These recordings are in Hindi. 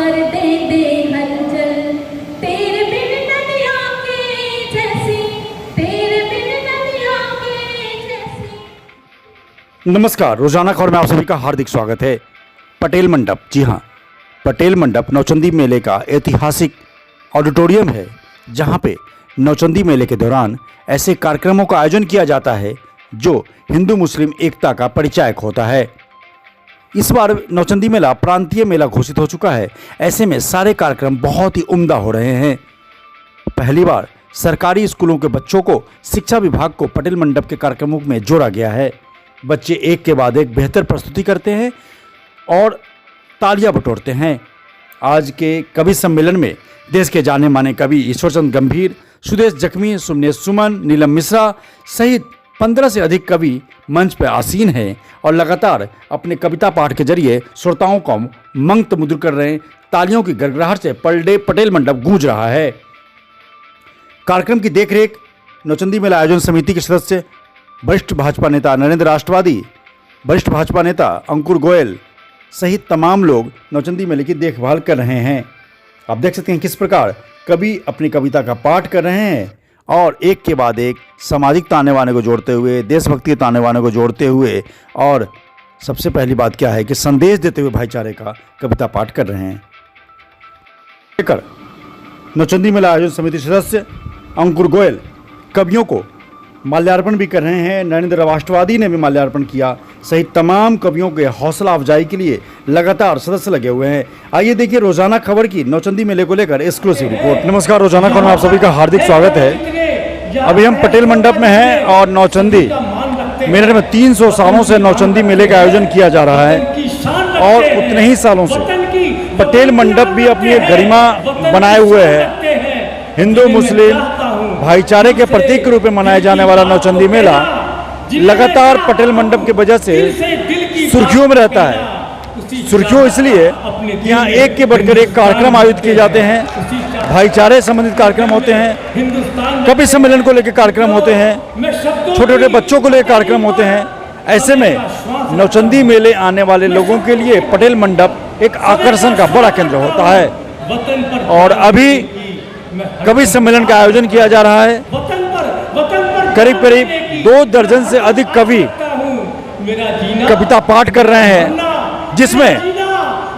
कर दे दे हलचल, तेरे बिन नदिया के जैसी, तेरे बिन नदिया के जैसी। नमस्कार, रोजाना खबर में आप सभी का हार्दिक स्वागत है। पटेल मंडप, जी हाँ, पटेल मंडप नौचंदी मेले का ऐतिहासिक ऑडिटोरियम है, जहाँ पे नौचंदी मेले के दौरान ऐसे कार्यक्रमों का आयोजन किया जाता है जो हिंदू मुस्लिम एकता का परिचायक होता है। इस बार नौचंदी मेला प्रांतीय मेला घोषित हो चुका है। ऐसे में सारे कार्यक्रम बहुत ही उम्दा हो रहे हैं। पहली बार सरकारी स्कूलों के बच्चों को शिक्षा विभाग को पटेल मंडप के कार्यक्रमों में जोड़ा गया है। बच्चे एक के बाद एक बेहतर प्रस्तुति करते हैं और तालियां बटोरते हैं। आज के कवि सम्मेलन में देश के जाने माने कवि ईश्वरचंद गंभीर, सुदेश जख्मी, सुमनेश सुमन, नीलम मिश्रा सहित 15 से अधिक कवि मंच पर आसीन हैं और लगातार अपने कविता पाठ के जरिए श्रोताओं को मंत्रमुग्ध कर रहे हैं। तालियों की गड़गड़ाहट से पटेल मंडप गूंज रहा है। कार्यक्रम की देखरेख नौचंदी मेला आयोजन समिति के सदस्य वरिष्ठ भाजपा नेता नरेंद्र राष्ट्रवादी, वरिष्ठ भाजपा नेता अंकुर गोयल सहित तमाम लोग नौचंदी मेले की देखभाल कर रहे हैं। आप देख सकते हैं किस प्रकार कवि अपनी कविता का पाठ कर रहे हैं और एक के बाद एक सामाजिक ताने बाने को जोड़ते हुए, देशभक्ति के ताने बाने को जोड़ते हुए, और सबसे पहली बात क्या है कि संदेश देते हुए भाईचारे का कविता पाठ कर रहे हैं। लेकर नौचंदी मेला आयोजन समिति सदस्य अंकुर गोयल कवियों को माल्यार्पण भी कर रहे हैं। नरेंद्र राष्ट्रवादी ने भी माल्यार्पण किया सहित तमाम कवियों के हौसला अफजाई के लिए लगातार सदस्य लगे हुए हैं। आइए देखिए रोजाना खबर की नौचंदी मेले को लेकर एक्सक्लूसिव रिपोर्ट। नमस्कार, रोजाना खबर में आप सभी का हार्दिक स्वागत है। अभी हम पटेल मंडप में हैं और नौचंदी मेले में 300 सालों से नौचंदी मेले का आयोजन किया जा रहा है और उतने ही सालों से पटेल मंडप भी अपनी एक गरिमा बनाए हुए है। हिंदू मुस्लिम भाईचारे के प्रतीक के रूप में मनाया जाने वाला नौचंदी मेला लगातार पटेल मंडप की वजह से सुर्खियों में रहता है। सुर्खियों इसलिए कि यहाँ एक के बढ़कर एक कार्यक्रम आयोजित किए जाते हैं। भाईचारे संबंधित कार्यक्रम होते हैं, कवि सम्मेलन को लेकर कार्यक्रम होते हैं, छोटे छोटे बच्चों को लेकर कार्यक्रम होते हैं। ऐसे में नौचंदी मेले आने वाले लोगों के लिए पटेल मंडप एक आकर्षण का बड़ा केंद्र होता है। और अभी कवि सम्मेलन का आयोजन किया जा रहा है। करीब करीब 2 दर्जन से अधिक कवि कविता पाठ कर रहे हैं, जिसमें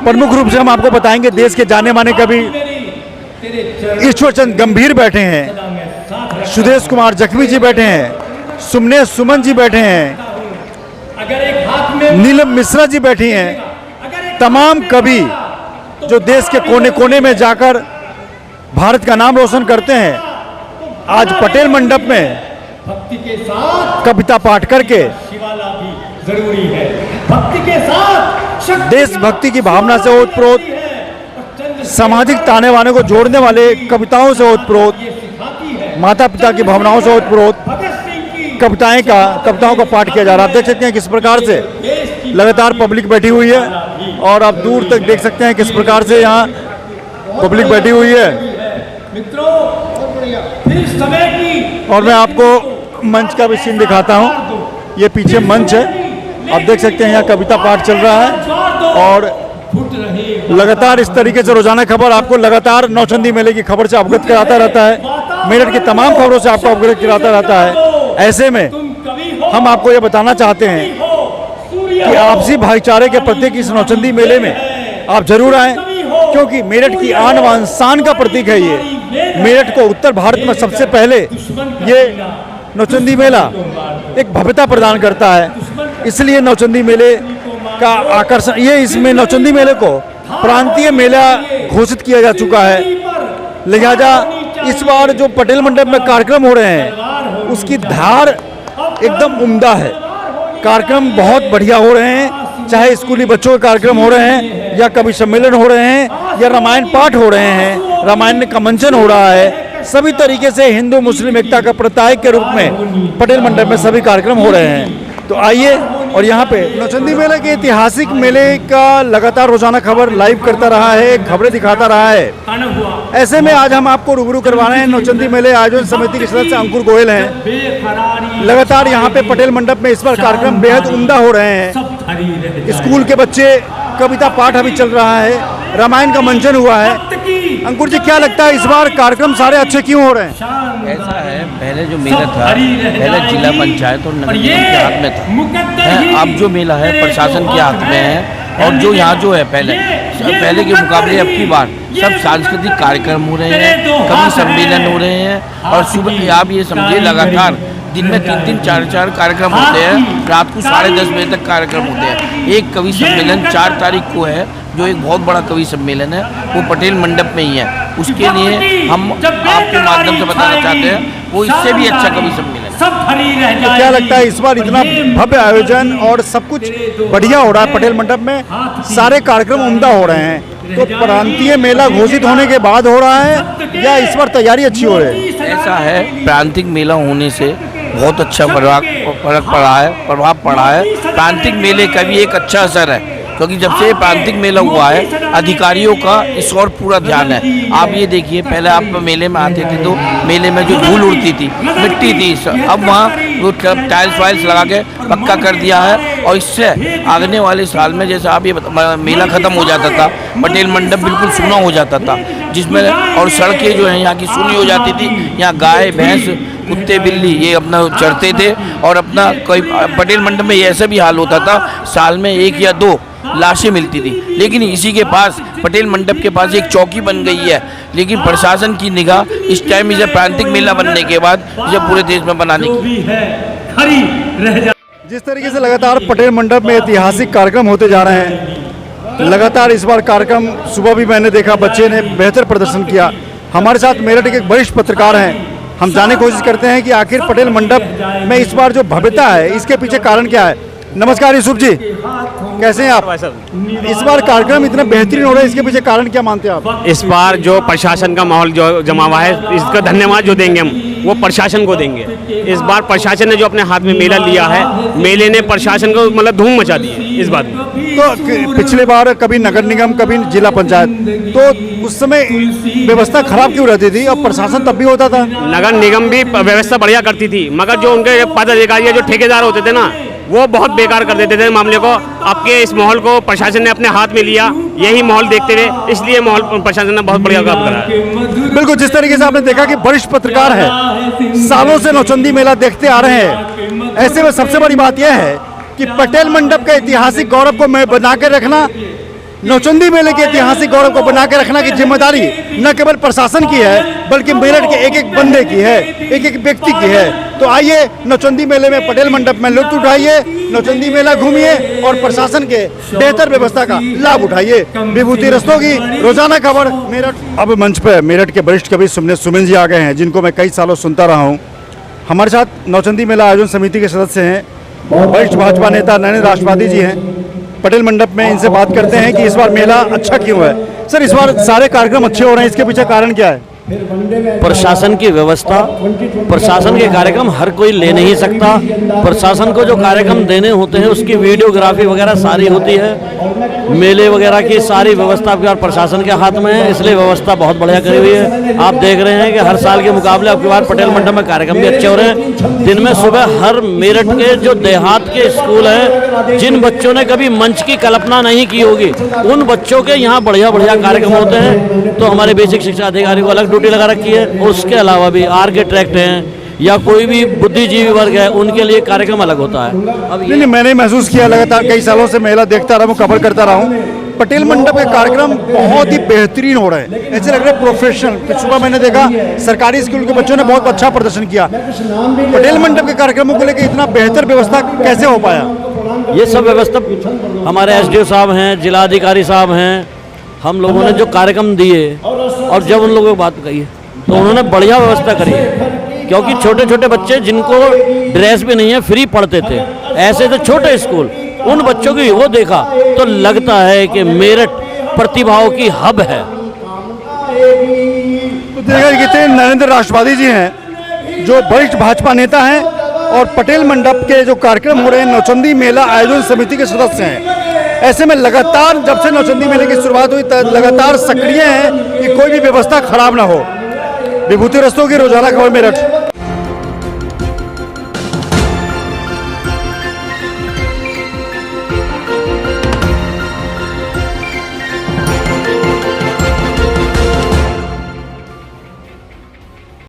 प्रमुख रूप से हम आपको बताएंगे देश के जाने माने कवि ईश्वरचंद गंभीर बैठे हैं, सुदेश कुमार जख्मी जी बैठे हैं, सुमनेश सुमन जी बैठे हैं, नीलम मिश्रा जी बैठी हैं। तमाम कवि जो देश के कोने कोने में जाकर भारत का नाम रोशन करते हैं, आज पटेल मंडप में भक्ति के साथ कविता पाठ करके शिवाला भी जरूरी है। भक्ति के साथ देशभक्ति की भावना से ओतप्रोत, सामाजिक ताने बाने को जोड़ने वाले कविताओं से ओतप्रोत, माता पिता की भावनाओं से ओतप्रोत कविताओं का पाठ किया जा रहा है। आप देख सकते हैं किस प्रकार से लगातार पब्लिक बैठी हुई है और आप दूर तक देख सकते हैं किस प्रकार से यहाँ पब्लिक बैठी हुई है। और मैं आपको मंच का भी सीन दिखाता हूँ। ये पीछे मंच है, आप देख सकते हैं यहाँ कविता पाठ चल रहा है और लगातार इस तरीके से रोजाना खबर आपको लगातार नौचंदी मेले की खबर से अवगत कराता रहता है। मेरठ की तमाम खबरों से आपको अवगत कराता रहता है। ऐसे में हम आपको ये बताना चाहते हैं कि आपसी भाईचारे के प्रतीक इस नौचंदी मेले में आप जरूर आएँ, क्योंकि मेरठ की आन बान शान का प्रतीक है। ये मेरठ को उत्तर भारत में सबसे पहले ये नौचंदी मेला एक भव्यता प्रदान करता है। इसलिए नौचंदी मेले का आकर्षण, ये इसमें नौचंदी मेले को प्रांतीय मेला घोषित किया जा चुका है। लिहाजा इस बार जो पटेल मंडप में कार्यक्रम हो रहे हैं उसकी धार एकदम उम्दा है। कार्यक्रम बहुत बढ़िया हो रहे हैं, चाहे स्कूली बच्चों के कार्यक्रम हो रहे हैं या कवि सम्मेलन हो रहे हैं या रामायण पाठ हो रहे हैं, रामायण का मंचन हो रहा है। सभी तरीके से हिंदू मुस्लिम एकता का प्रतीक के रूप में पटेल मंडप में सभी कार्यक्रम हो रहे हैं। तो आइए, और यहाँ पे नौचंदी मेले के ऐतिहासिक मेले का लगातार रोजाना खबर लाइव करता रहा है, खबरें दिखाता रहा है। ऐसे में आज हम आपको रूबरू करवा रहे हैं नौचंदी मेले आयोजन समिति के सदस्य अंकुर गोयल हैं। लगातार यहाँ पे पटेल मंडप में इस बार कार्यक्रम बेहद उम्दा हो रहे हैं। स्कूल के बच्चे कविता पाठ अभी चल रहा है रामायण का मंचन हुआ है। अंकुर जी, क्या लगता है इस बार कार्यक्रम सारे अच्छे क्यों हो रहे हैं? ऐसा है, पहले जो मेला था, पहले जिला पंचायत और नगर निगम के हाथ में था। अब जो मेला है प्रशासन के हाथ में है। और जो यहाँ जो है पहले के मुकाबले अब की बार सब सांस्कृतिक कार्यक्रम हो रहे हैं, कवि सम्मेलन हो रहे हैं। और सुबह आप ये समझिए लगातार दिन में 3-3, 4-4 कार्यक्रम होते हैं। रात को 10:30 बजे तक कार्यक्रम होते हैं। एक कवि सम्मेलन 4 तारीख को है, जो एक बहुत बड़ा कवि सम्मेलन है, वो पटेल मंडप में ही है। उसके लिए हम आपके माध्यम से बताना चाहते हैं वो इससे भी अच्छा कवि सम्मेलन है। तो क्या लगता है इस बार इतना भव्य आयोजन और सब कुछ बढ़िया हो रहा है पटेल मंडप में, सारे कार्यक्रम उम्दा हो रहे हैं, तो प्रांतीय मेला घोषित होने के बाद हो रहा है या इस बार तैयारी अच्छी हो रही है? ऐसा है, प्रांतिक मेला होने से बहुत अच्छा प्रभाव पड़ा है। प्रांतिक मेले का भी एक अच्छा असर है, क्योंकि जब से प्रांतिक मेला हुआ है अधिकारियों का इस और पूरा ध्यान है। आप ये देखिए, पहले आप मेले में आते थे तो मेले में जो धूल उड़ती थी, मिट्टी थी, अब वहाँ वो टाइल्स वाइल्स लगा के पक्का कर दिया है। और इससे आगने वाले साल में जैसे आप ये मेला ख़त्म हो जाता था, पटेल मंडप बिल्कुल सूना हो जाता था, जिसमें और सड़कें जो हैं यहाँ की सूनी हो जाती थी। यहाँ गाय भैंस कुत्ते बिल्ली ये अपना चरते थे। और अपना कोई पटेल मंडप में ऐसा भी हाल होता था, साल में 1 या 2 लाशें मिलती थी। लेकिन इसी के पास पटेल मंडप के पास एक चौकी बन गई है। लेकिन प्रशासन की निगाह इस टाइम इसे प्रांतिक मेला बनने के बाद इसे पूरे देश में बनाने की। जिस तरीके से लगातार पटेल मंडप में ऐतिहासिक कार्यक्रम होते जा रहे हैं, लगातार इस बार कार्यक्रम सुबह भी मैंने देखा बच्चे ने बेहतर प्रदर्शन किया। हमारे साथ मेरठ के एक वरिष्ठ पत्रकार हैं, हम जानने की कोशिश करते हैं कि आखिर पटेल मंडप में इस बार जो भव्यता है इसके पीछे कारण क्या है। नमस्कार यूसुफ जी, कैसे हैं आप? इस बार कार्यक्रम इतना बेहतरीन हो रहा है, इसके पीछे कारण क्या मानते हैं आप? इस बार जो प्रशासन का माहौल जो जमा हुआ है, इसका धन्यवाद जो देंगे हम वो प्रशासन को देंगे। इस बार प्रशासन ने जो अपने हाथ में मेला लिया है, मेले ने प्रशासन को मतलब धूम मचा दी है इस बात में। तो पिछले बार कभी नगर निगम कभी जिला पंचायत, तो उस समय व्यवस्था खराब क्यों रहती थी और प्रशासन तब भी होता था? नगर निगम भी व्यवस्था बढ़िया करती थी, मगर जो उनके पदाधिकारी जो ठेकेदार होते थे ना, वो बहुत बेकार कर देते थे मामले को। आपके इस माहौल को प्रशासन ने अपने हाथ में लिया, यही माहौल देखते हुए, इसलिए माहौल प्रशासन ने बहुत बढ़िया काम करा है। बिल्कुल, जिस तरीके से आपने देखा कि वरिष्ठ पत्रकार है, सालों से नौचंदी मेला देखते आ रहे हैं, ऐसे में सबसे बड़ी बात यह है कि पटेल मंडप के ऐतिहासिक गौरव को मैं बना के रखना, नौचंदी मेले के ऐतिहासिक गौरव को बना के रखना की जिम्मेदारी न केवल प्रशासन की है बल्कि मेरठ के एक एक बंदे की है, एक एक व्यक्ति की है। तो आइए नौचंदी मेले में पटेल मंडप में लुत्फ उठाइए, नौचंदी मेला घूमिए और प्रशासन के बेहतर व्यवस्था का लाभ उठाइए। विभूति रस्तोगी, रोजाना खबर, मेरठ। अब मंच पे मेरठ के वरिष्ठ कवि सुमन जी आ गए हैं, जिनको मैं कई सालों सुनता रहा हूँ। हमारे साथ नौचंदी मेला आयोजन समिति के सदस्य हैं, वरिष्ठ भाजपा नेता नरेंद्र राष्ट्रवादी जी हैं। पटेल मंडप में इनसे बात करते हैं कि इस बार मेला अच्छा क्यों है। सर, इस बार सारे कार्यक्रम अच्छे हो रहे हैं, इसके पीछे कारण क्या है? प्रशासन की व्यवस्था, प्रशासन के कार्यक्रम हर कोई ले नहीं सकता। प्रशासन को जो कार्यक्रम देने होते हैं उसकी वीडियोग्राफी वगैरह सारी होती है, मेले वगैरह की सारी व्यवस्था अब की बार प्रशासन के हाथ में है, इसलिए व्यवस्था बहुत बढ़िया करी हुई है। आप देख रहे हैं कि हर साल के मुकाबले अब की बार पटेल मंडप में कार्यक्रम भी अच्छे हो रहे हैं। दिन में सुबह हर मेरठ के जो देहात के स्कूल हैं, जिन बच्चों ने कभी मंच की कल्पना नहीं की होगी, उन बच्चों के यहाँ बढ़िया बढ़िया कार्यक्रम होते हैं। तो हमारे बेसिक शिक्षा अधिकारी को अलग ड्यूटी लगा रखी है, उसके अलावा भी आर के ट्रैक्ट हैं या कोई भी बुद्धिजीवी वर्ग है, उनके लिए कार्यक्रम अलग होता है। अब नहीं, मैंने महसूस किया, लगातार कई सालों से मेला देखता रहा हूँ, कवर करता रहा हूँ, पटेल मंडप के कार्यक्रम बहुत ही बेहतरीन हो रहे हैं, ऐसे लग रहे हैं प्रोफेशनल। सुबह मैंने देखा सरकारी स्कूल के बच्चों ने बहुत अच्छा प्रदर्शन किया। पटेल मंडप के कार्यक्रमों को लेकर इतना बेहतर व्यवस्था कैसे हो पाया? ये सब व्यवस्था हमारे एसडीओ साहब हैं, जिलाधिकारी साहब हैं, हम लोगों ने जो कार्यक्रम दिए और जब उन लोगों को बात कही तो उन्होंने बढ़िया व्यवस्था करी है। क्योंकि छोटे छोटे बच्चे जिनको ड्रेस भी नहीं है फ्री पढ़ते थे, ऐसे थे छोटे स्कूल, उन बच्चों की वो देखा तो लगता है कि मेरठ प्रतिभाओं की हब है। तो देखा कि नरेंद्र राष्ट्रवादी जी हैं, जो वरिष्ठ भाजपा नेता हैं और पटेल मंडप के जो कार्यक्रम हो रहे हैं नौचंदी मेला आयोजन समिति के सदस्य हैं। ऐसे में लगातार जब से नौचंदी मेले की शुरुआत हुई लगातार सक्रिय हैं कि कोई भी व्यवस्था खराब ना हो। विभूति रस्तोगी, रोजाना खबर, मेरठ।